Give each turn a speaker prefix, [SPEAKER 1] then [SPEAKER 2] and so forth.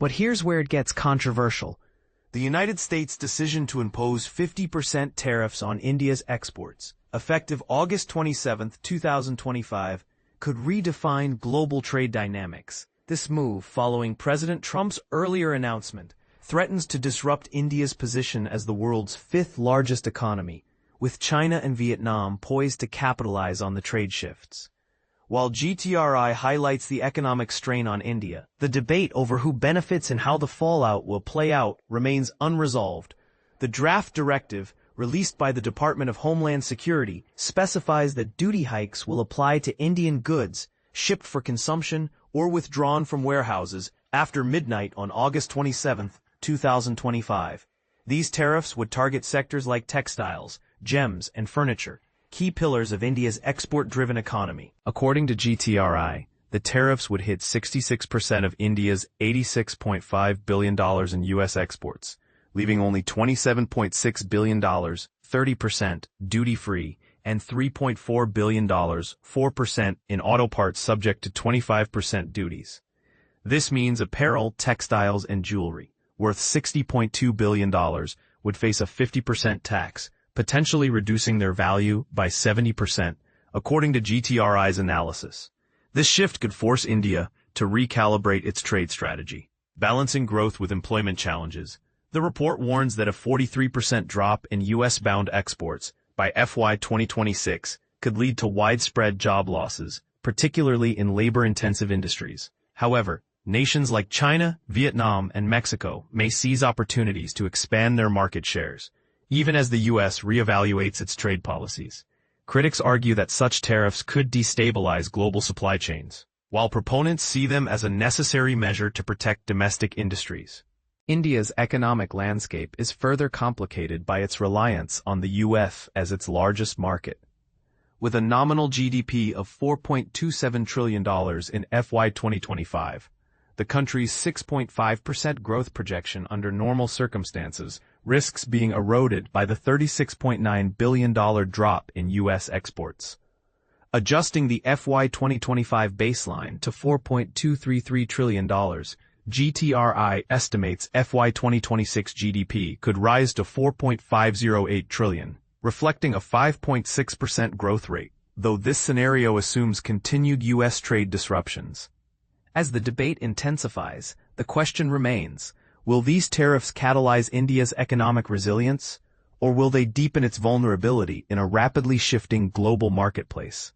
[SPEAKER 1] But here's where it gets controversial.
[SPEAKER 2] The United States' decision to impose 50% tariffs on India's exports, effective August 27, 2025, could redefine global trade dynamics. This move, following President Trump's earlier announcement, threatens to disrupt India's position as the world's fifth-largest economy, with China and Vietnam poised to capitalize on the trade shifts. While GTRI highlights the economic strain on India, the debate over who benefits and how the fallout will play out remains unresolved. The draft directive, released by the Department of Homeland Security, specifies that duty hikes will apply to Indian goods shipped for consumption or withdrawn from warehouses after midnight on August 27, 2025. These tariffs would target sectors like textiles, gems, and furniture, key pillars of India's export-driven economy. According to GTRI, the tariffs would hit 66% of India's $86.5 billion in U.S. exports, leaving only $27.6 billion, 30%, duty-free, and $3.4 billion, 4%, in auto parts subject to 25% duties. This means apparel, textiles, and jewelry, worth $60.2 billion, would face a 50% tax, potentially reducing their value by 70%, according to GTRI's analysis. This shift could force India to recalibrate its trade strategy, balancing growth with employment challenges. The report warns that a 43% drop in U.S.-bound exports by FY 2026 could lead to widespread job losses, particularly in labor-intensive industries. However, nations like China, Vietnam, and Mexico may seize opportunities to expand their market shares, even as the U.S. reevaluates its trade policies. Critics argue that such tariffs could destabilize global supply chains, while proponents see them as a necessary measure to protect domestic industries.
[SPEAKER 1] India's economic landscape is further complicated by its reliance on the U.S. as its largest market. With a nominal GDP of $4.27 trillion in FY 2025, the country's 6.5% growth projection under normal circumstances risks being eroded by the $36.9 billion drop in U.S. exports. Adjusting the FY 2025 baseline to $4.233 trillion, GTRI estimates FY 2026 GDP could rise to $4.508 trillion, reflecting a 5.6% growth rate, though this scenario assumes continued U.S. trade disruptions. As the debate intensifies, the question remains, will these tariffs catalyze India's economic resilience, or will they deepen its vulnerability in a rapidly shifting global marketplace?